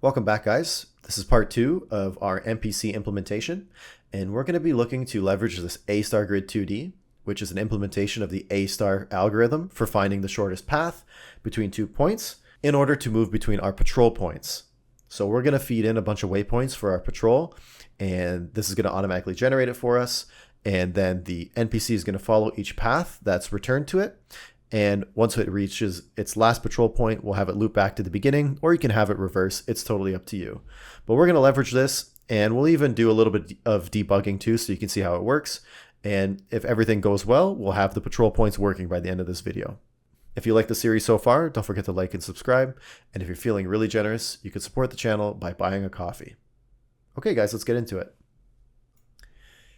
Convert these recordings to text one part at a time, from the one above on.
Welcome back, guys. This is part 2 of our NPC implementation, and we're going to be looking to leverage this AStar Grid 2D, which is an implementation of the AStar algorithm for finding the shortest path between 2 points in order to move between our patrol points. So we're going to feed in a bunch of waypoints for our patrol, and this is going to automatically generate it for us, and then the NPC is going to follow each path that's returned to it. And once it reaches its last patrol point, we'll have it loop back to the beginning, or you can have it reverse. It's totally up to you. But we're going to leverage this, and we'll even do a little bit of debugging too, so you can see how it works. And if everything goes well, we'll have the patrol points working by the end of this video. If you like the series so far, don't forget to like and subscribe. And if you're feeling really generous, you can support the channel by buying a coffee. Okay, guys, let's get into it.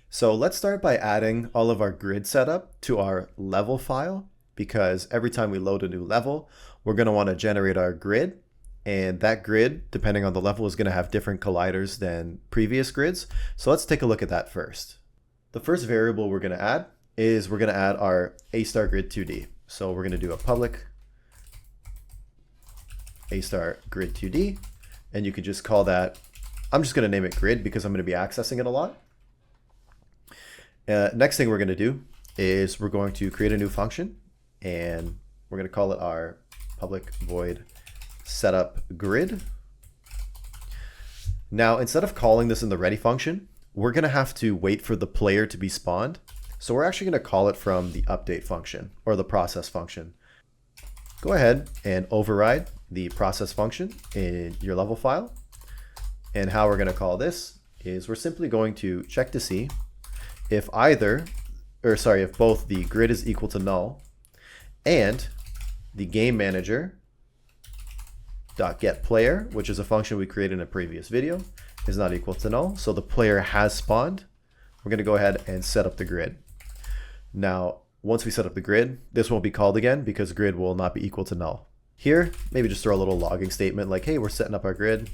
So let's start by adding all of our grid setup to our level file, because every time we load a new level, we're going to want to generate our grid. And that grid, depending on the level, is going to have different colliders than previous grids. So let's take a look at that first. The first variable we're going to add is we're going to add our AStar Grid 2D. So we're going to do a public AStar Grid 2D, and you can just call that, I'm just going to name it grid because I'm going to be accessing it a lot. Next thing we're going to do is we're going to create a new function, and we're going to call it our public void setup grid. Now, instead of calling this in the ready function, we're going to have to wait for the player to be spawned. So we're actually going to call it from the update function or the process function. Go ahead and override the process function in your level file. And how we're going to call this is we're simply going to check to see if if both the grid is equal to null and the game manager dot get player, which is a function we created in a previous video, is not equal to null. So the player has spawned. We're going to go ahead and set up the grid. Now, once we set up the grid, this won't be called again because grid will not be equal to null. Here, maybe just throw a little logging statement like, hey, we're setting up our grid.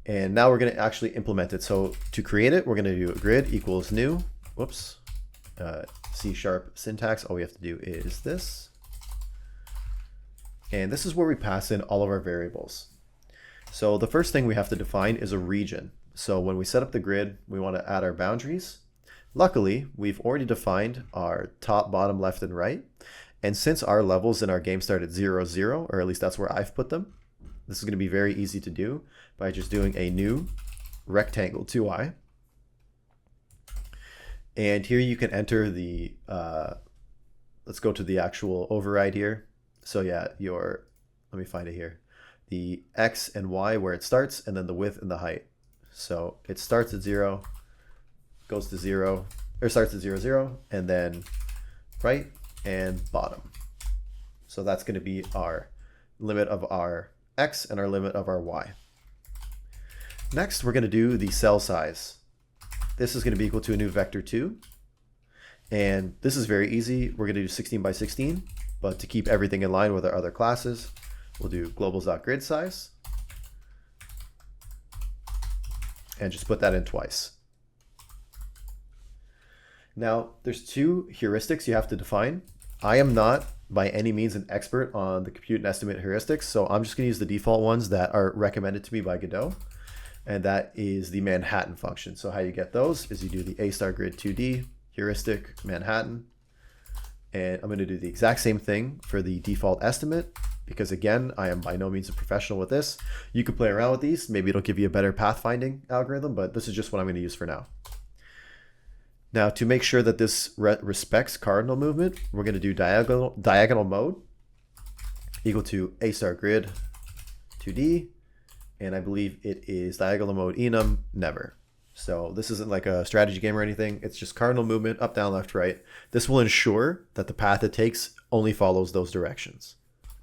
And now we're going to actually implement it. So to create it, we're going to do grid equals new. Whoops. C# syntax. All we have to do is this. And this is where we pass in all of our variables. So the first thing we have to define is a region. So when we set up the grid, we want to add our boundaries. Luckily, we've already defined our top, bottom, left, and right. And since our levels in our game start at 0, 0, or at least that's where I've put them, this is going to be very easy to do by just doing a new rectangle 2i. And here you can enter the, let's go to the actual override here. So yeah, let me find it here. The X and Y where it starts, and then the width and the height. So it starts at 0, goes to 0, or starts at 0, 0, and then right and bottom. So that's going to be our limit of our X and our limit of our Y. Next, we're going to do the cell size. This is going to be equal to a new vector 2. And this is very easy. We're going to do 16 by 16, but to keep everything in line with our other classes, we'll do globals.grid size and just put that in twice. Now, there's 2 heuristics you have to define. I am not by any means an expert on the compute and estimate heuristics, so I'm just going to use the default ones that are recommended to me by Godot, and that is the Manhattan function. So how you get those is you do the AStar Grid 2D heuristic Manhattan, and I'm going to do the exact same thing for the default estimate, because again, I am by no means a professional with this. You could play around with these. Maybe it'll give you a better pathfinding algorithm, but this is just what I'm going to use for now. Now, to make sure that this respects cardinal movement, we're going to do diagonal mode equal to AStar Grid 2D, and I believe it is diagonal mode enum never. So this isn't like a strategy game or anything. It's just cardinal movement, up, down, left, right. This will ensure that the path it takes only follows those directions.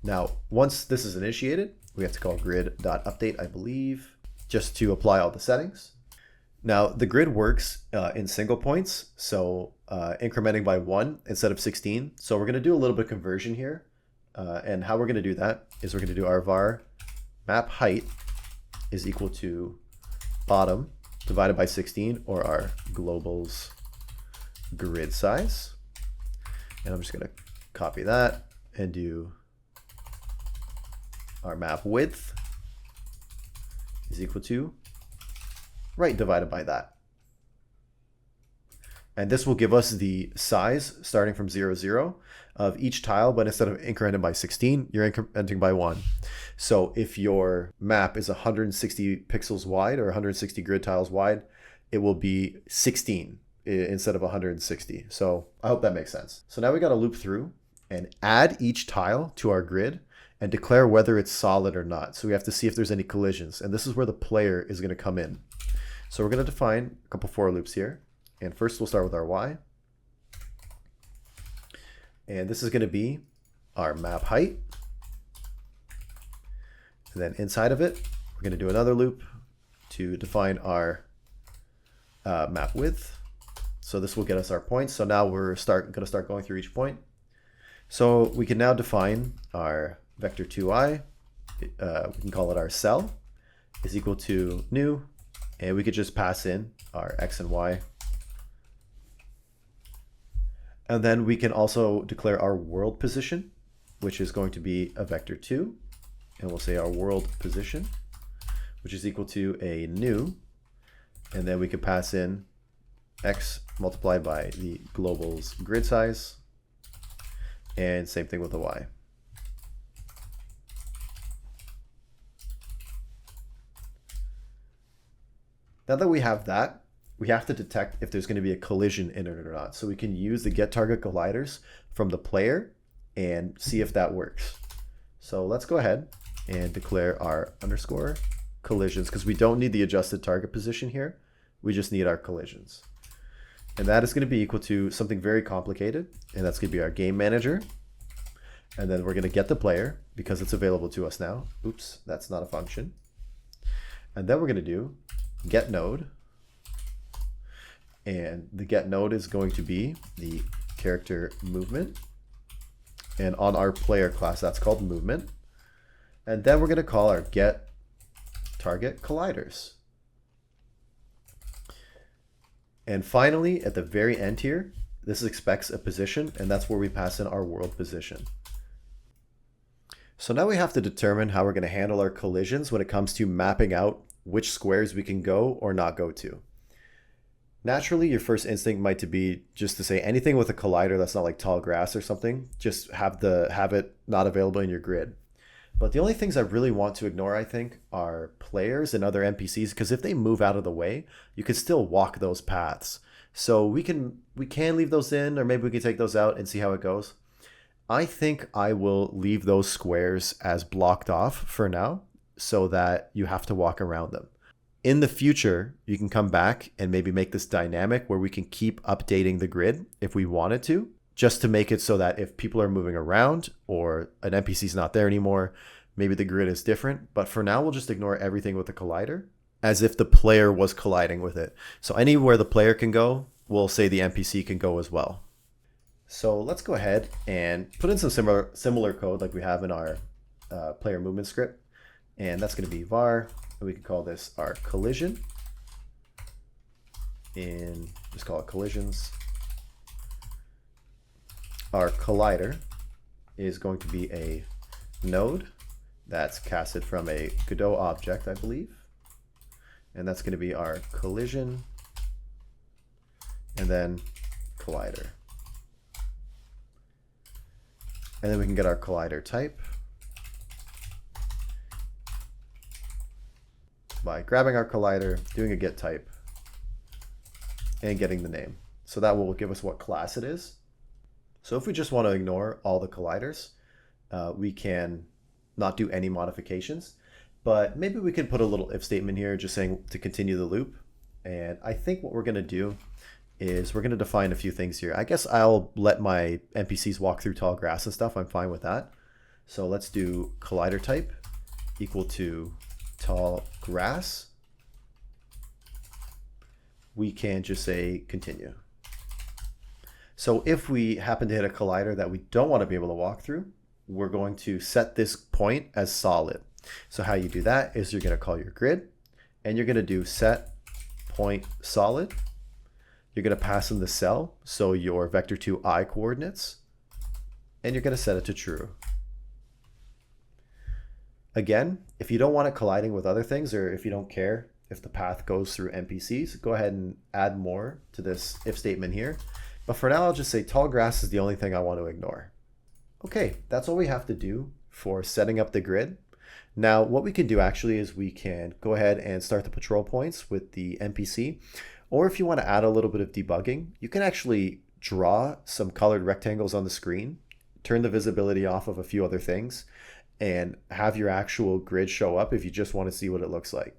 Now, once this is initiated, we have to call grid.update, I believe, just to apply all the settings. Now, the grid works in single points, so incrementing by 1 instead of 16. So we're going to do a little bit of conversion here. And how we're going to do that is we're going to do our var map height is equal to bottom divided by 16, or our globals grid size. And I'm just going to copy that, and do our map width is equal to right divided by that. And this will give us the size starting from 0, 0 of each tile, but instead of incrementing by 16, you're incrementing by 1. So if your map is 160 pixels wide or 160 grid tiles wide, it will be 16 instead of 160. So I hope that makes sense. So now we got to loop through and add each tile to our grid and declare whether it's solid or not. So we have to see if there's any collisions. And this is where the player is going to come in. So we're going to define a couple for loops here. And first we'll start with our Y. And this is going to be our map height. And then inside of it, we're going to do another loop to define our map width. So this will get us our points. So now we're going to start going through each point. So we can now define our vector 2i. We can call it our cell is equal to new. And we could just pass in our X and Y. And then we can also declare our world position, which is going to be a vector 2. And we'll say our world position, which is equal to a new. And then we can pass in X multiplied by the global's grid size. And same thing with the Y. Now that we have that, we have to detect if there's going to be a collision in it or not. So we can use the getTarget colliders from the player and see if that works. So let's go ahead and declare our underscore collisions, because we don't need the adjusted target position here. We just need our collisions. And that is going to be equal to something very complicated. And that's going to be our game manager. And then we're going to get the player because it's available to us now. Oops, that's not a function. And then we're going to do get node. And the get node is going to be the character movement. And on our player class, that's called movement. And then we're going to call our get target colliders. And finally, at the very end here, this expects a position, and that's where we pass in our world position. So now we have to determine how we're going to handle our collisions when it comes to mapping out which squares we can go or not go to. Naturally, your first instinct might be just to say anything with a collider that's not like tall grass or something, just have it not available in your grid. But the only things I really want to ignore, I think, are players and other NPCs, because if they move out of the way, you can still walk those paths. So we can leave those in, or maybe we can take those out and see how it goes. I think I will leave those squares as blocked off for now so that you have to walk around them. In the future, you can come back and maybe make this dynamic where we can keep updating the grid if we wanted to, just to make it so that if people are moving around or an NPC is not there anymore, maybe the grid is different. But for now, we'll just ignore everything with the collider as if the player was colliding with it. So anywhere the player can go, we'll say the NPC can go as well. So let's go ahead and put in some similar code like we have in our player movement script. And that's going to be var. And we can call this our collision. And just call it collisions. Our collider is going to be a node that's casted from a Godot object, I believe. And that's going to be our collision and then collider. And then we can get our collider type by grabbing our collider, doing a get type, and getting the name. So that will give us what class it is. So if we just want to ignore all the colliders, we can not do any modifications, but maybe we can put a little if statement here just saying to continue the loop. And I think what we're going to do is we're going to define a few things here. I guess I'll let my NPCs walk through tall grass and stuff. I'm fine with that. So let's do collider type equal to tall grass. We can just say continue. So if we happen to hit a collider that we don't want to be able to walk through, we're going to set this point as solid. So how you do that is you're going to call your grid and you're going to do set point solid. You're going to pass in the cell, so your vector 2i coordinates. and you're going to set it to true. Again, if you don't want it colliding with other things, or if you don't care if the path goes through NPCs, go ahead and add more to this if statement here. But for now, I'll just say tall grass is the only thing I want to ignore. Okay, that's all we have to do for setting up the grid. Now, what we can do actually is we can go ahead and start the patrol points with the NPC. Or if you want to add a little bit of debugging, you can actually draw some colored rectangles on the screen, turn the visibility off of a few other things, and have your actual grid show up if you just want to see what it looks like.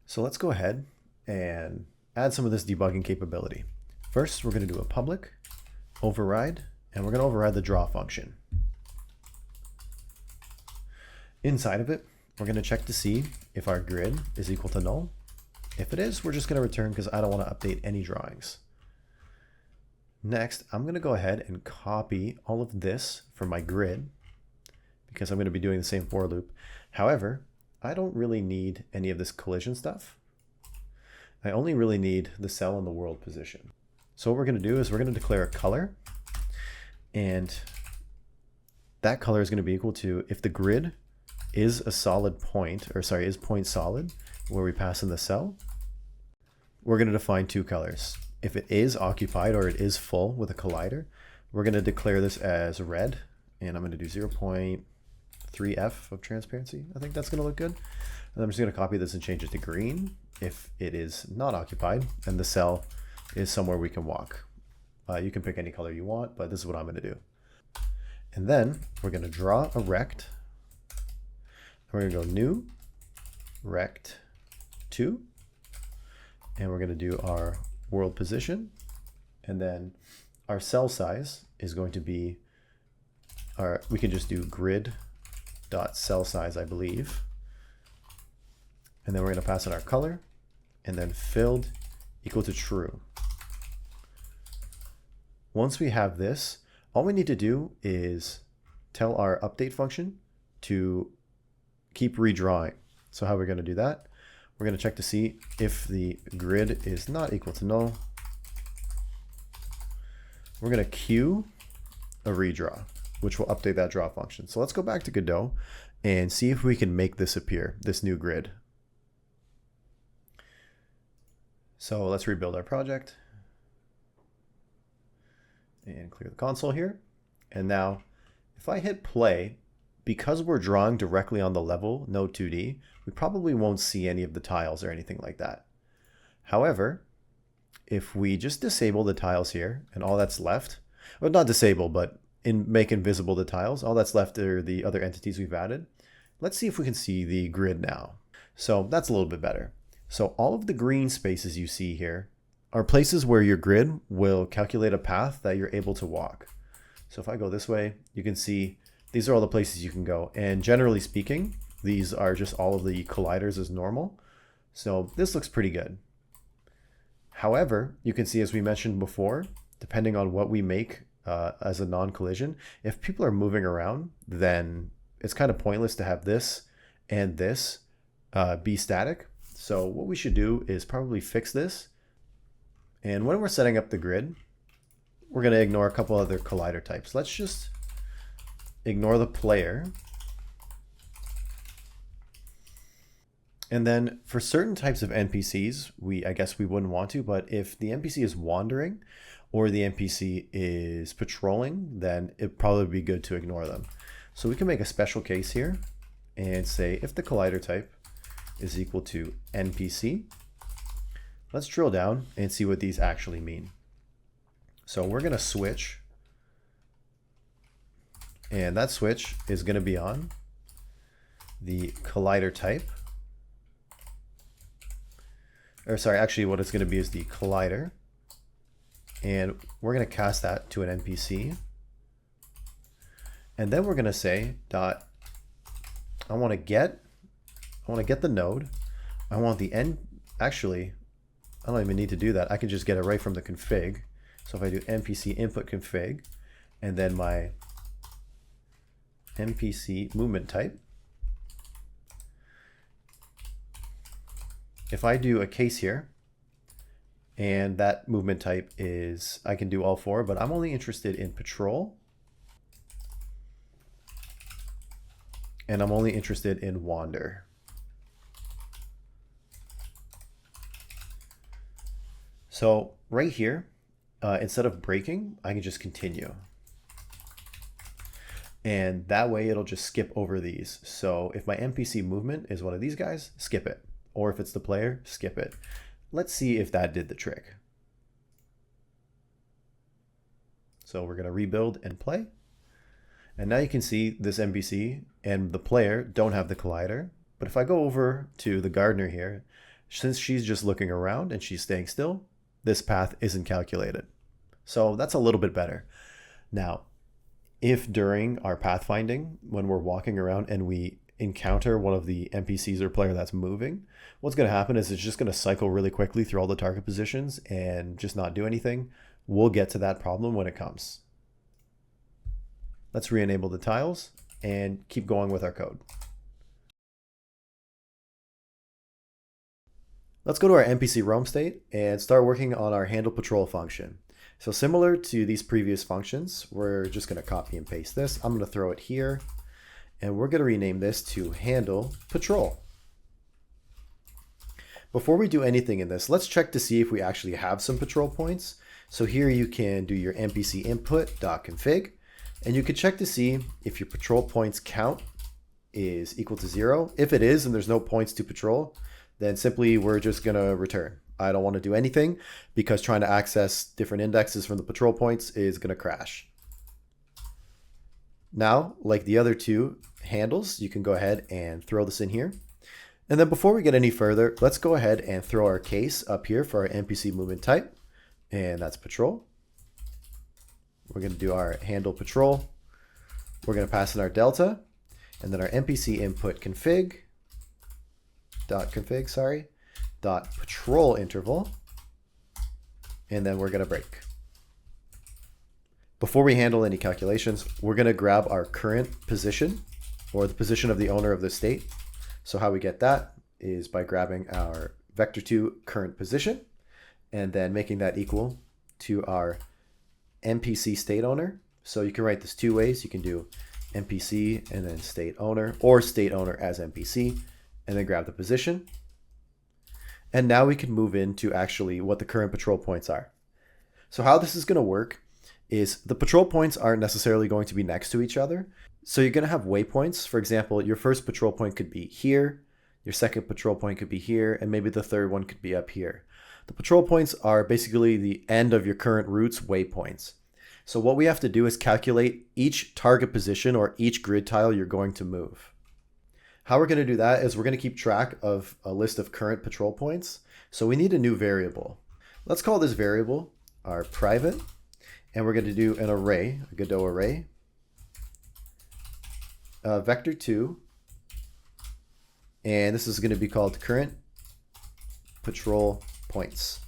So let's go ahead and add some of this debugging capability. First, we're going to do a public override, and we're going to override the draw function. Inside of it, we're going to check to see if our grid is equal to null. If it is, we're just going to return because I don't want to update any drawings. Next, I'm going to go ahead and copy all of this from my grid because I'm going to be doing the same for loop. However, I don't really need any of this collision stuff. I only really need the cell and the world position. So what we're going to do is we're going to declare a color, and that color is going to be equal to if the grid is a solid point, or sorry, is point solid, where we pass in the cell, we're going to define two colors. If it is occupied or it is full with a collider, we're going to declare this as red, and I'm going to do 0.3f of transparency. I think that's going to look good. And I'm just going to copy this and change it to green if it is not occupied and the cell is somewhere we can walk. You can pick any color you want, but this is what I'm going to do. And then we're going to draw a rect. We're going to go new rect 2, and we're going to do our world position, and then our cell size is going to be we can just do grid dot cell size, I believe, and then we're going to pass in our color, and then filled equal to true. Once we have this, all we need to do is tell our update function to keep redrawing. So how we're going to do that? We're going to check to see if the grid is not equal to null. We're going to queue a redraw, which will update that draw function. So let's go back to Godot and see if we can make this appear, this new grid. So let's rebuild our project and clear the console here. And now if I hit play, because we're drawing directly on the level, no 2D, we probably won't see any of the tiles or anything like that. However, if we just disable the tiles here and all that's left, well, not disable, but make invisible the tiles, all that's left are the other entities we've added. Let's see if we can see the grid now. So that's a little bit better. So all of the green spaces you see here are places where your grid will calculate a path that you're able to walk. So if I go this way, you can see these are all the places you can go. And generally speaking, these are just all of the colliders as normal. So this looks pretty good. However, you can see, as we mentioned before, depending on what we make as a non-collision, if people are moving around, then it's kind of pointless to have this and this be static. So what we should do is probably fix this. And when we're setting up the grid, we're going to ignore a couple other collider types. Let's just ignore the player. And then for certain types of NPCs, I guess we wouldn't want to, but if the NPC is wandering or the NPC is patrolling, then it'd probably be good to ignore them. So we can make a special case here and say if the collider type is equal to NPC, let's drill down and see what these actually mean. So we're going to switch, and that switch is going to be on the collider type. Or sorry, actually what it's going to be is the collider. And we're going to cast that to an NPC. And then we're going to say dot, I want to get the node. I want the end, actually, I don't even need to do that. I can just get it right from the config. So if I do NPC input config, and then my NPC movement type, if I do a case here, And that movement type is, I can do all four, but I'm only interested in patrol. And I'm only interested in wander. So right here, instead of breaking, I can just continue. And that way it'll just skip over these. So if my NPC movement is one of these guys, skip it. Or if it's the player, skip it. Let's see if that did the trick. So we're going to rebuild and play. And now you can see this NPC and the player don't have the collider. But if I go over to the gardener here, since she's just looking around and she's staying still, this path isn't calculated. So that's a little bit better. Now, if during our pathfinding, when we're walking around and we encounter one of the NPCs or player that's moving, what's going to happen is it's just going to cycle really quickly through all the target positions and just not do anything. We'll get to that problem when it comes. Let's re-enable the tiles and keep going with our code. Let's go to our NPC roam state and start working on our handle patrol function. So similar to these previous functions, we're just going to copy and paste this. I'm going to throw it here, and we're going to rename this to handle patrol. Before we do anything in this, let's check to see if we actually have some patrol points. So here you can do your NPC input.config, and you can check to see if your patrol points count is equal to 0. If it is and there's no points to patrol, then simply we're just going to return. I don't want to do anything because trying to access different indexes from the patrol points is going to crash. Now, like the other two handles, you can go ahead and throw this in here. And then before we get any further, let's go ahead and throw our case up here for our NPC movement type. And that's patrol. We're going to do our handle patrol. We're going to pass in our delta. And then our NPC input config. Dot patrol interval, and then we're going to break. Before we handle any calculations, we're going to grab our current position or the position of the owner of the state. So how we get that is by grabbing our vector2 current position and then making that equal to our NPC state owner. So you can write this two ways. You can do NPC and then state owner, or state owner as NPC, and then grab the position. And now we can move into actually what the current patrol points are. So how this is going to work is the patrol points aren't necessarily going to be next to each other. So you're going to have waypoints. For example, your first patrol point could be here, your second patrol point could be here, and maybe the third one could be up here. The patrol points are basically the end of your current route's waypoints. So what we have to do is calculate each target position or each grid tile you're going to move. How we're going to do that is we're going to keep track of a list of current patrol points. So we need a new variable. Let's call this variable our private, and we're going to do an array, a Godot array, vector2, and this is going to be called current patrol points.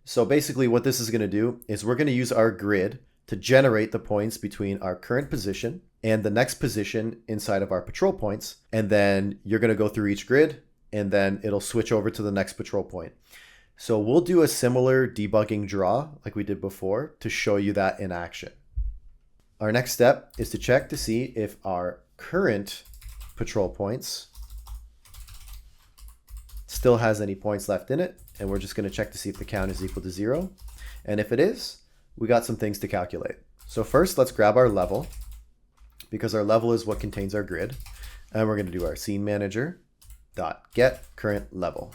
So basically what this is going to do is we're going to use our grid to generate the points between our current position and the next position inside of our patrol points. And then you're going to go through each grid and then it'll switch over to the next patrol point. So we'll do a similar debugging draw like we did before to show you that in action. Our next step is to check to see if our current patrol points still has any points left in it. And we're just going to check to see if the count is equal to 0. And if it is, we got some things to calculate. So first, let's grab our level, because our level is what contains our grid. And we're going to do our scene manager dot get current level.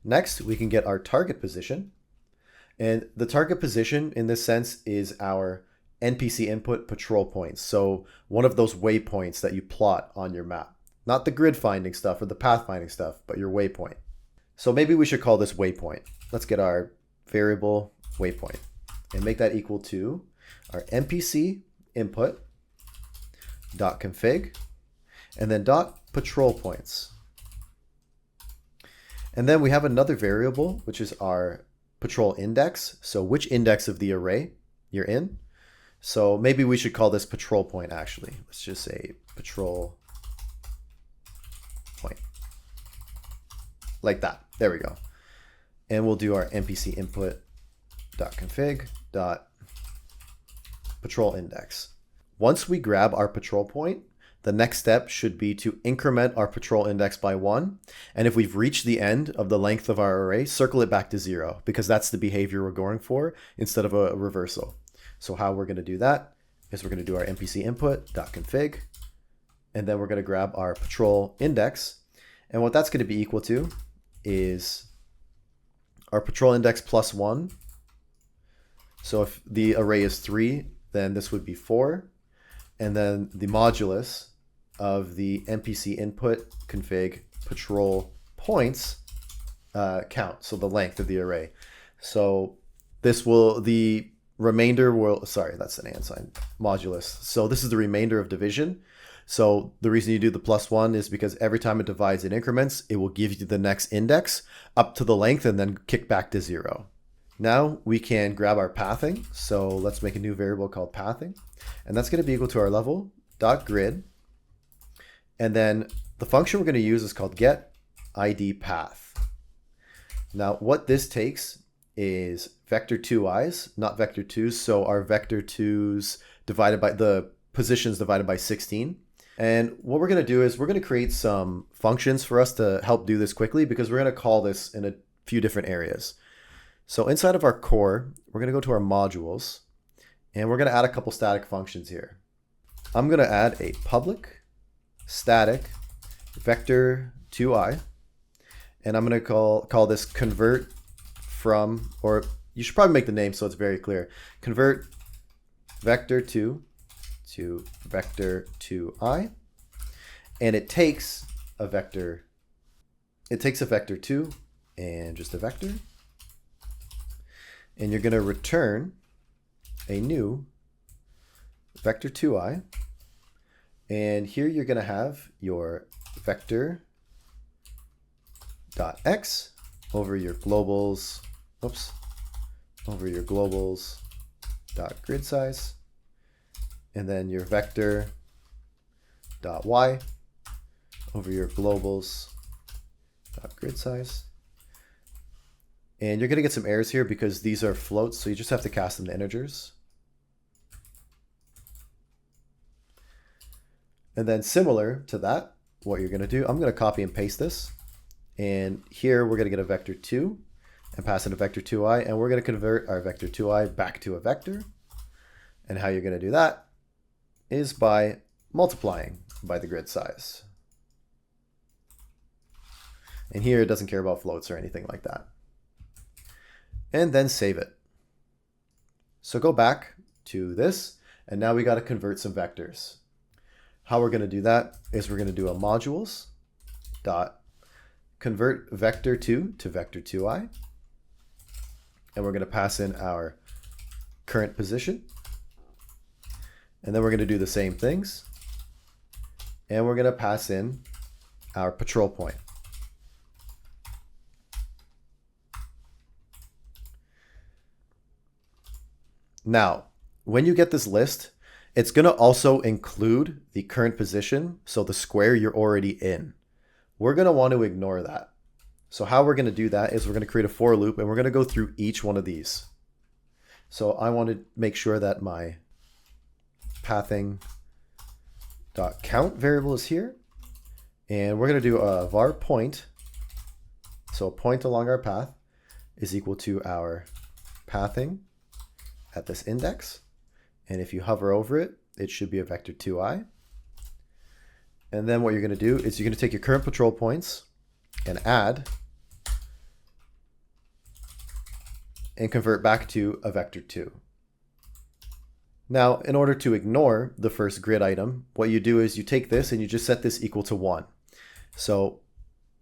Next, we can get our target position. And the target position in this sense is our NPC input patrol points. So one of those waypoints that you plot on your map. Not the grid finding stuff or the path finding stuff, but your waypoint. So maybe we should call this waypoint. Let's get our variable waypoint and make that equal to our NPC input dot config and then dot patrol points. And then we have another variable, which is our patrol index. So which index of the array you're in. So maybe we should call this patrol point actually. Let's just say patrol point. like that. There we go. And we'll do our NPC input.config.patrol index. Once we grab our patrol point, the next step should be to increment our patrol index by 1. And if we've reached the end of the length of our array, circle it back to 0, because that's the behavior we're going for instead of a reversal. So how we're going to do that is we're going to do our NPC input.config, and then we're going to grab our patrol index. And what that's going to be equal to is our patrol index plus 1. So if the array is 3, then this would be 4. And then the modulus of the NPC input config patrol points count, so the length of the array. So this will, the remainder will, sorry, that's an and sign, modulus. So this is the remainder of division. So the reason you do the plus 1 is because every time it divides in increments, it will give you the next index up to the length and then kick back to 0. Now we can grab our pathing. So let's make a new variable called pathing. And that's going to be equal to our level.grid. And then the function we're going to use is called getIdPath. Now what this takes is vector 2i's, not vector 2's. So our vector 2's divided by the positions divided by 16. And what we're going to do is we're going to create some functions for us to help do this quickly, because we're going to call this in a few different areas. So inside of our core, we're going to go to our modules, and we're going to add a couple static functions here. I'm going to add a public static vector 2i, and I'm going to call this convert from, or you should probably make the name so it's very clear, convert vector 2 to vector 2i, and it takes a vector 2 and just a vector, and you're going to return a new vector 2i, and here you're going to have your vector dot x over your globals, over your globals dot grid size, and then your vector dot y over your globals dot grid size. And you're going to get some errors here because these are floats, so you just have to cast them to integers. And then similar to that, what you're going to do, I'm going to copy and paste this. And here we're going to get a vector 2 and pass in a vector 2i, and we're going to convert our vector 2i back to a vector. And how you're going to do that is by multiplying by the grid size. And here it doesn't care about floats or anything like that. And then save it. So go back to this, and now we got to convert some vectors. How we're going to do that is we're going to do a modules dot convert vector 2 to vector 2i, and we're going to pass in our current position, and then we're going to do the same things, and we're going to pass in our patrol point. Now, when you get this list, it's going to also include the current position, so the square you're already in. We're going to want to ignore that. So how we're going to do that is we're going to create a for loop, and we're going to go through each one of these. So I want to make sure that my pathing.count variable is here, and we're going to do a var point. So a point along our path is equal to our pathing at this index, and if you hover over it, it should be a vector 2i. And then what you're going to do is you're going to take your current patrol points and add and convert back to a vector 2. Now, in order to ignore the first grid item, what you do is you take this and you just set this equal to 1. So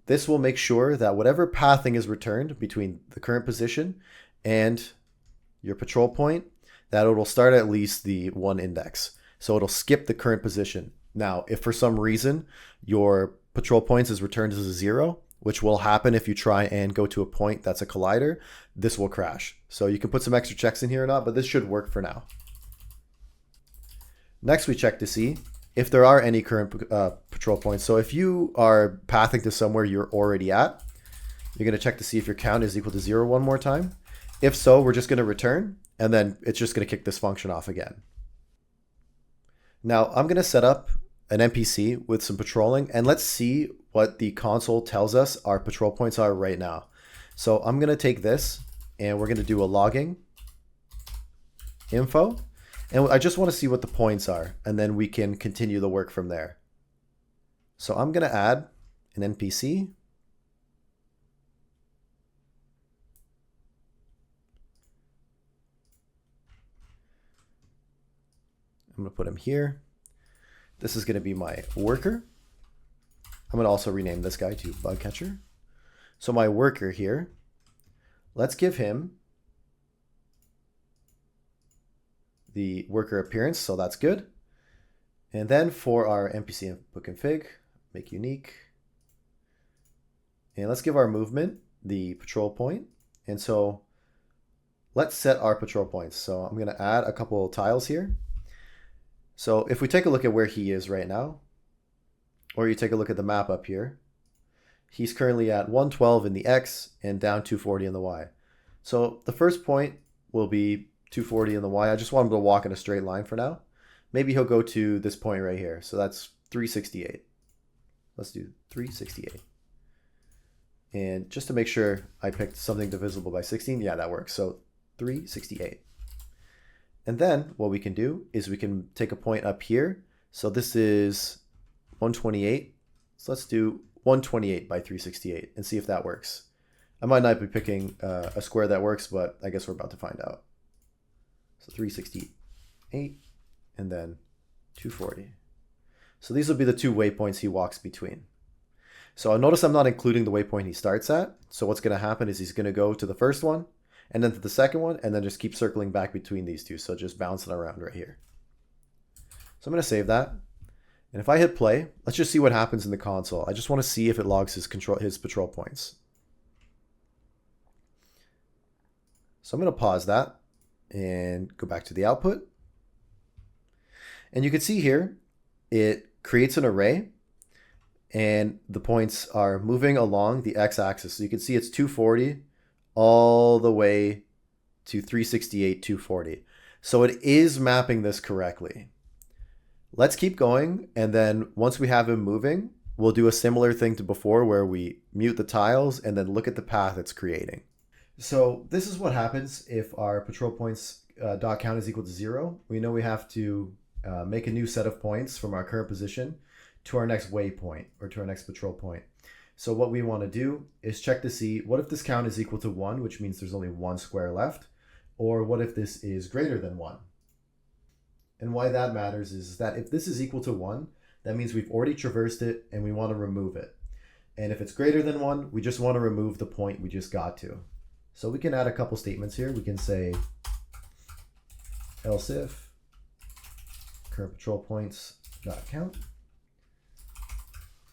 this will make sure that whatever pathing is returned between the current position and your patrol point, that it will start at least the 1 index. So it'll skip the current position. Now, if for some reason your patrol points is returned as a 0, which will happen if you try and go to a point that's a collider, this will crash. So you can put some extra checks in here or not, but this should work for now. Next, we check to see if there are any current patrol points. So if you are pathing to somewhere you're already at, You're going to check to see if your count is equal to 0 one more time. If so, we're just going to return, and then it's just going to kick this function off again. Now I'm going to set up an NPC with some patrolling, and let's see what the console tells us our patrol points are right now. So I'm going to take this, and we're going to do a logging info, and I just want to see what the points are, and then we can continue the work from there. So I'm going to add an NPC. I'm going to put him here. This is going to be my worker. I'm going to also rename this guy to bug catcher. So my worker here, let's give him the worker appearance, so that's good. And then for our NPC input config, make unique. And let's give our movement the patrol point. And so let's set our patrol points. So I'm going to add a couple of tiles here. So if we take a look at where he is right now, or you take a look at the map up here, he's currently at 112 in the X and down 240 in the Y. So the first point will be 240 in the Y. I just want him to walk in a straight line for now. Maybe he'll go to this point right here. So that's 368. Let's do 368. And just to make sure I picked something divisible by 16, yeah, that works. So 368. And then what we can do is we can take a point up here. So this is 128. So let's do 128 by 368 and see if that works. I might not be picking a square that works, but I guess we're about to find out. So 368 and then 240. So these will be the two waypoints he walks between. So notice I'm not including the waypoint he starts at. So what's going to happen is he's going to go to the first one, and then to the second one, and then just keep circling back between these two. So just bouncing around right here. So I'm going to save that. And if I hit play, let's just see what happens in the console. I just want to see if it logs his patrol points. So I'm going to pause that and go back to the output. And you can see here, it creates an array, and the points are moving along the x-axis. So you can see it's 240 all the way to 368, 240. So it is mapping this correctly. Let's keep going, and then once we have him moving, we'll do a similar thing to before where we mute the tiles and then look at the path it's creating. So this is what happens if our patrol points dot count is equal to 0. We know we have to make a new set of points from our current position to our next waypoint or to our next patrol point. So what we want to do is check to see what if this count is equal to 1, which means there's only one square left, or what if this is greater than 1. And why that matters is that if this is equal to 1, that means we've already traversed it and we want to remove it. And if it's greater than 1, we just want to remove the point we just got to. So we can add a couple statements here. We can say else if current patrol points dot count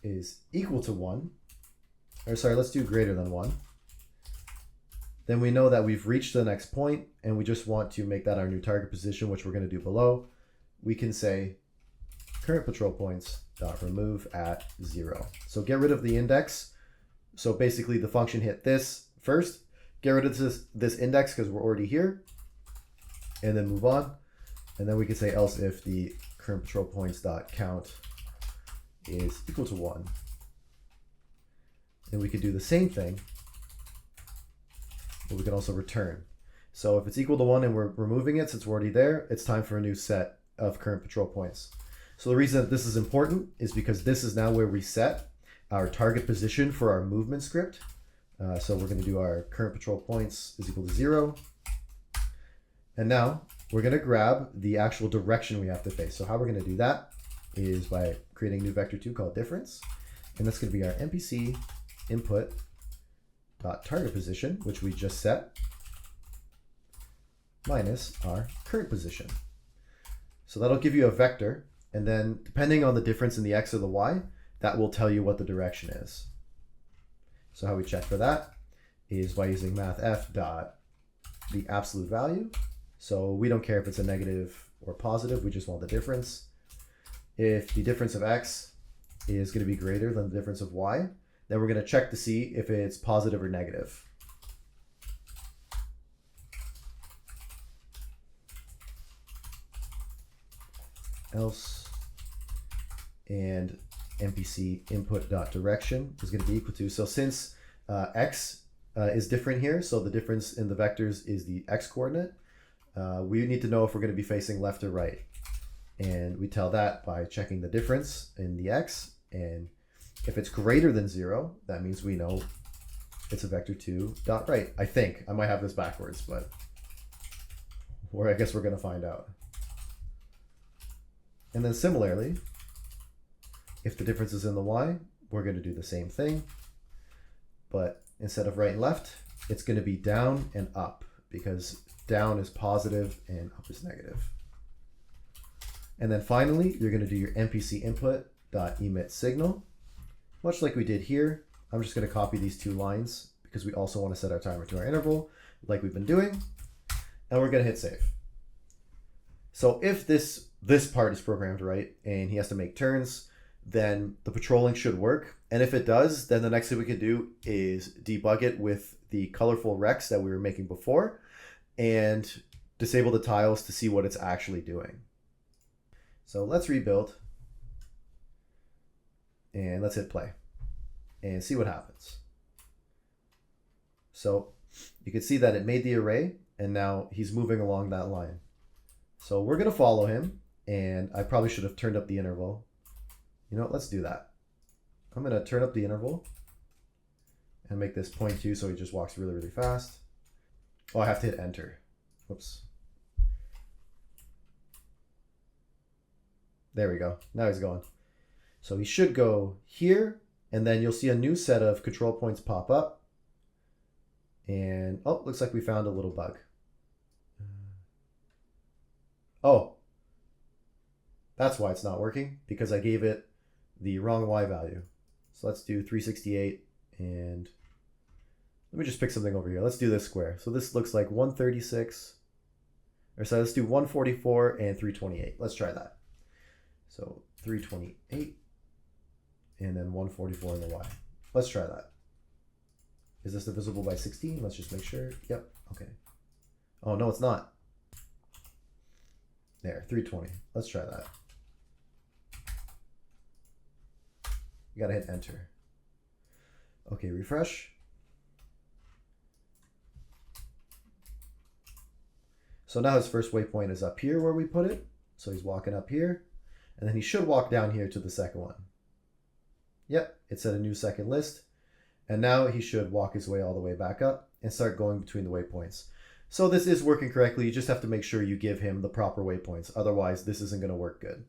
is equal to 1, or sorry, let's do greater than 1. Then we know that we've reached the next point and we just want to make that our new target position, which we're going to do below. We can say current patrol points dot remove at 0. So get rid of the index. So basically the function hit this first, get rid of this index because we're already here, and then move on. And then we can say else if the current patrol points dot count is equal to 1. And we can do the same thing, but we can also return. So if it's equal to 1 and we're removing it, since we're already there, it's time for a new set of current patrol points. So the reason that this is important is because this is now where we set our target position for our movement script. So we're going to do our current patrol points is equal to 0. And now we're going to grab the actual direction we have to face. So how we're going to do that is by creating a new vector 2 called difference. And that's going to be our NPC input dot target position, which we just set, minus our current position. So that'll give you a vector, and then depending on the difference in the x or the y, that will tell you what the direction is. So how we check for that is by using mathf dot the absolute value. So we don't care if it's a negative or positive, we just want the difference. If the difference of x is going to be greater than the difference of y, Then we're going to check to see if it's positive or negative. Else, and NPC input.direction is going to be equal to, so since x is different here, so the difference in the vectors is the x coordinate, we need to know if we're going to be facing left or right. And we tell that by checking the difference in the x, and if it's greater than 0, that means we know it's a vector 2 dot right. I think I might have this backwards, but I guess we're going to find out. And then similarly, if the difference is in the y, we're going to do the same thing, but instead of right and left, it's going to be down and up, because down is positive and up is negative. And then finally, you're going to do your NPC input.emit signal. Much like we did here, I'm just going to copy these 2 lines because we also want to set our timer to our interval like we've been doing, and we're going to hit save. So if this part is programmed right and he has to make turns, then the patrolling should work. And if it does, then the next thing we can do is debug it with the colorful Rex that we were making before and disable the tiles to see what it's actually doing. So let's rebuild and let's hit play and see what happens. So you can see that it made the array and now he's moving along that line. So we're going to follow him, and I probably should have turned up the interval. You know what, let's do that. I'm going to turn up the interval and make this 0.2 so he just walks really, really fast. Oh, I have to hit enter. Whoops. There we go. Now he's going. So he should go here, and then you'll see a new set of control points pop up. And, oh, looks like we found a little bug. Oh, that's why it's not working, because I gave it the wrong y value. So let's do 368, and let me just pick something over here. Let's do this square. So this looks like 136, or so let's do 144 and 328. Let's try that. So 328 and then 144 in the y. Let's try that. Is this divisible by 16? Let's just make sure. Yep. Okay. Oh, no, it's not. There, 320. Let's try that. You gotta hit enter. Okay, refresh. So now his first waypoint is up here where we put it. So he's walking up here, and then he should walk down here to the second one. Yep, it set a new second list. And now he should walk his way all the way back up and start going between the waypoints. So this is working correctly. You just have to make sure you give him the proper waypoints. Otherwise, this isn't going to work good.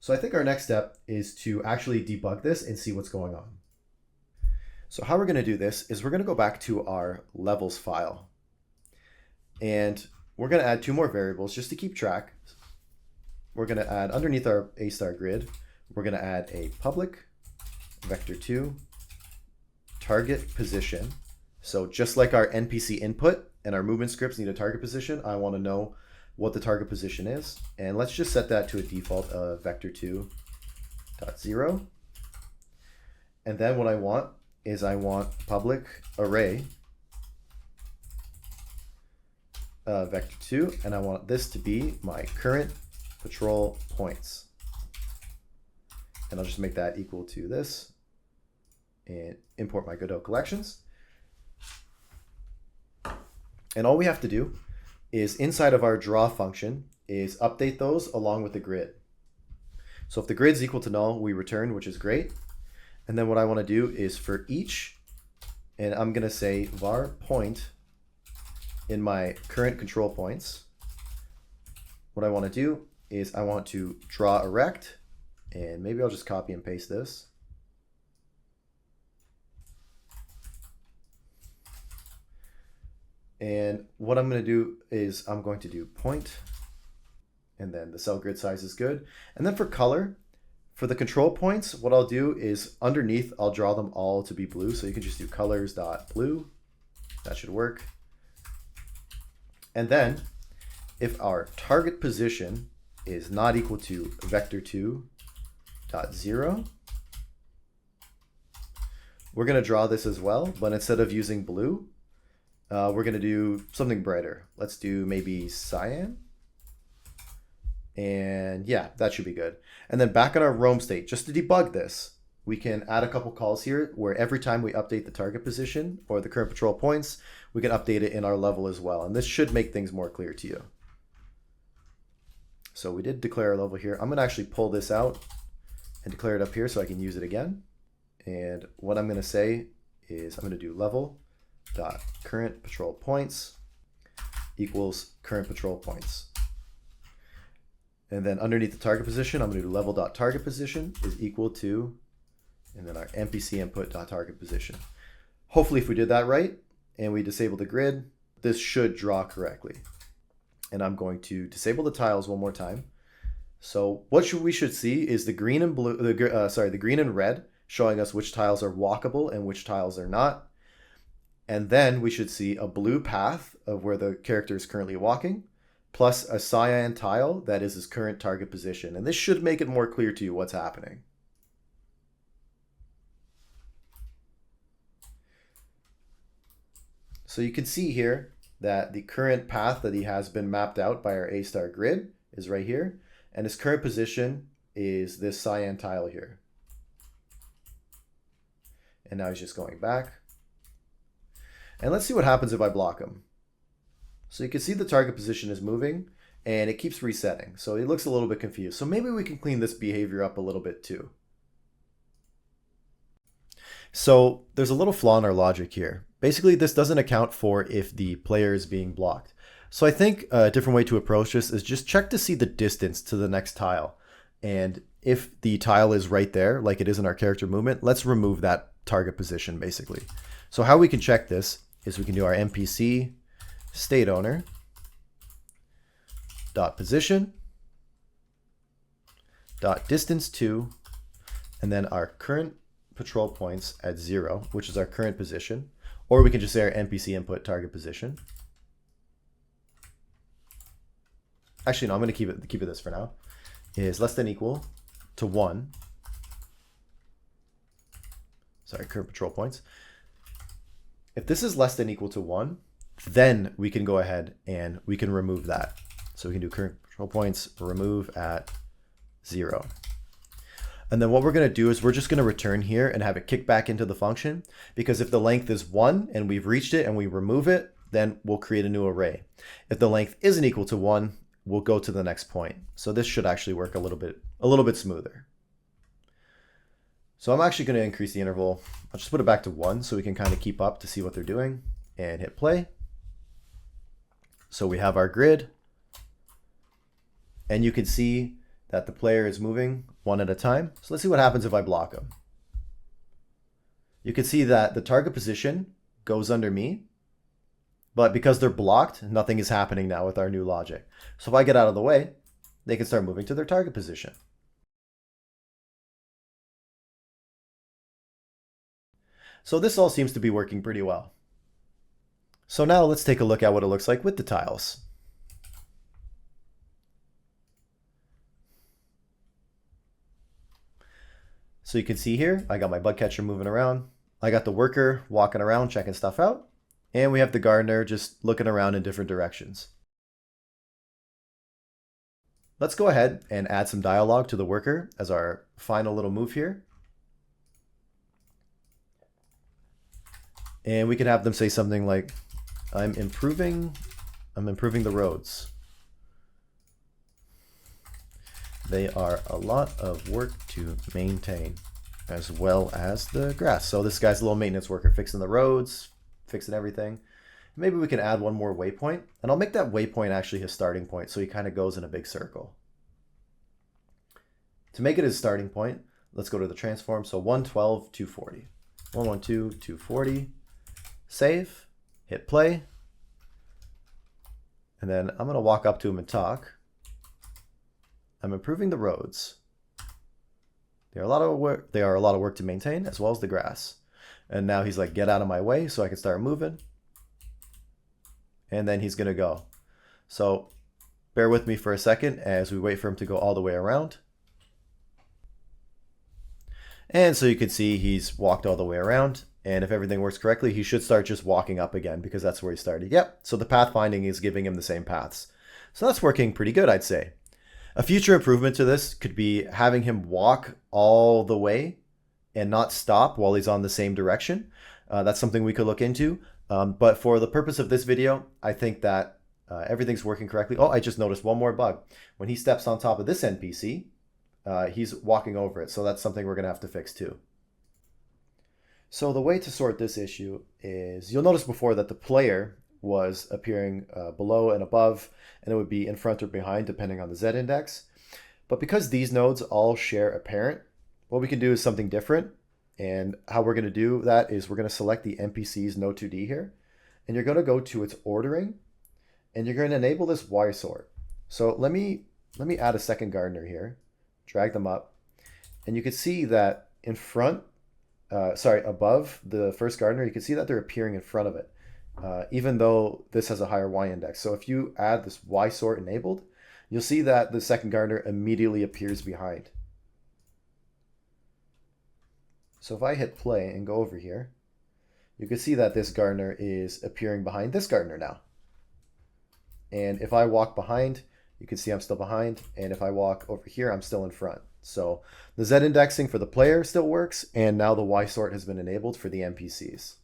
So I think our next step is to actually debug this and see what's going on. So how we're going to do this is we're going to go back to our levels file. And we're going to add 2 more variables just to keep track. We're going to add underneath our AStar grid, we're going to add a public vector2 target position. So just like our NPC input and our movement scripts need a target position, I want to know what the target position is. And let's just set that to a default of vector2.0. And then what I want is I want public array vector2, and I want this to be my current patrol points. And I'll just make that equal to this and import my Godot collections. And all we have to do is inside of our draw function is update those along with the grid. So if the grid's equal to null, we return, which is great. And then what I want to do is for each, and I'm going to say var point in my current control points. What I want to do is I want to draw a rect, and maybe I'll just copy and paste this. And what I'm going to do is I'm going to do point, and then the cell grid size is good. And then for color, for the control points, what I'll do is underneath, I'll draw them all to be blue. So you can just do colors.blue. That should work. And then if our target position is not equal to vector2.0, we're going to draw this as well, but instead of using blue, we're going to do something brighter. Let's do maybe cyan. And yeah, that should be good. And then back in our roam state, just to debug this, we can add a couple calls here where every time we update the target position or the current patrol points, we can update it in our level as well. And this should make things more clear to you. So we did declare our level here. I'm going to actually pull this out and declare it up here so I can use it again. And what I'm going to say is I'm going to do level dot current patrol points equals current patrol points. And then underneath the target position, I'm going to do level dot target position is equal to, and then our NPC input dot target position. Hopefully, if we did that right and we disable the grid, this should draw correctly. And I'm going to disable the tiles one more time. So what we should see is the green and blue, the green and red showing us which tiles are walkable and which tiles are not. And then we should see a blue path of where the character is currently walking, plus a cyan tile that is his current target position. And this should make it more clear to you what's happening. So you can see here that the current path that he has been mapped out by our AStar grid is right here. And his current position is this cyan tile here. And now he's just going back. And let's see what happens if I block him. So you can see the target position is moving and it keeps resetting. So he looks a little bit confused. So maybe we can clean this behavior up a little bit too. So there's a little flaw in our logic here. Basically, this doesn't account for if the player is being blocked. So I think a different way to approach this is just check to see the distance to the next tile. And if the tile is right there, like it is in our character movement, let's remove that target position basically. So how we can check this is we can do our NPC state owner dot position dot distance to, and then our current patrol points at 0, which is our current position, or we can just say our NPC input target position. Actually, no, I'm going to keep it this for now. Is less than equal to 1. Sorry, current patrol points. If this is less than equal to 1, then we can go ahead and we can remove that. So we can do current patrol points remove at 0. And then what we're going to do is we're just going to return here and have it kick back into the function, because if the length is 1 and we've reached it and we remove it, then we'll create a new array. If the length isn't equal to 1, we'll go to the next point. So this should actually work a little bit smoother. So I'm actually going to increase the interval. I'll just put it back to 1 so we can kind of keep up to see what they're doing, and hit play. So we have our grid, and you can see that the player is moving one at a time. So let's see what happens if I block them. You can see that the target position goes under me, but because they're blocked, nothing is happening now with our new logic. So if I get out of the way, they can start moving to their target position. So this all seems to be working pretty well. So now let's take a look at what it looks like with the tiles. So you can see here, I got my bug catcher moving around. I got the worker walking around, checking stuff out. And we have the gardener just looking around in different directions. Let's go ahead and add some dialogue to the worker as our final little move here. And we can have them say something like, I'm improving the roads. They are a lot of work to maintain, as well as the grass. So this guy's a little maintenance worker, fixing the roads, fixing everything. Maybe we can add one more waypoint, and I'll make that waypoint actually his starting point, so he kind of goes in a big circle. To make it his starting point, let's go to the transform. So 112, 240. 112, 240. Save, hit play. And then I'm going to walk up to him and talk. I'm improving the roads. They are a lot of work to maintain, as well as the grass. And now he's like, get out of my way so I can start moving. And then he's going to go. So bear with me for a second as we wait for him to go all the way around. And so you can see he's walked all the way around. And if everything works correctly, he should start just walking up again because that's where he started. Yep, so the path finding is giving him the same paths. So that's working pretty good, I'd say. A future improvement to this could be having him walk all the way and not stop while he's on the same direction. That's something we could look into. But for the purpose of this video, I think that everything's working correctly. Oh, I just noticed one more bug. When he steps on top of this NPC, he's walking over it. So that's something we're going to have to fix too. So the way to sort this issue is, you'll notice before that the player was appearing below and above, and it would be in front or behind depending on the Z index. But because these nodes all share a parent, what we can do is something different. And how we're going to do that is we're going to select the NPC's node 2D here, and you're going to go to its ordering, and you're going to enable this Y sort. So let me add a second gardener here, drag them up, and you can see that in front, above the first gardener, you can see that they're appearing in front of it, even though this has a higher Y index. So if you add this Y sort enabled, you'll see that the second gardener immediately appears behind. So if I hit play and go over here, you can see that this gardener is appearing behind this gardener now. And if I walk behind, you can see I'm still behind. And if I walk over here, I'm still in front. So the Z indexing for the player still works, and now the Y sort has been enabled for the NPCs.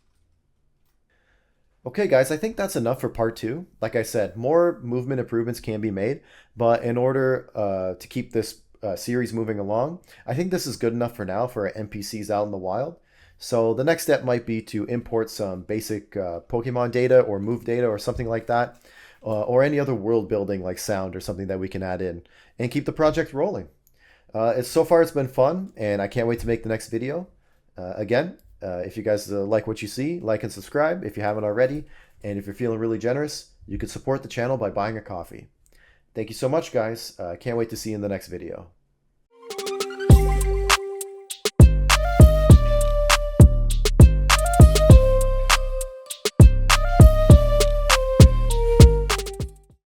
Okay guys, I think that's enough for part 2. Like I said, more movement improvements can be made, but in order to keep this series moving along, I think this is good enough for now for NPCs out in the wild. So the next step might be to import some basic Pokemon data or move data or something like that, or any other world building like sound or something that we can add in, and keep the project rolling. So far it's been fun, and I can't wait to make the next video. Again, if you guys like what you see, like and subscribe if you haven't already, and if you're feeling really generous, you can support the channel by buying a coffee. Thank you so much, guys. Can't wait to see you in the next video.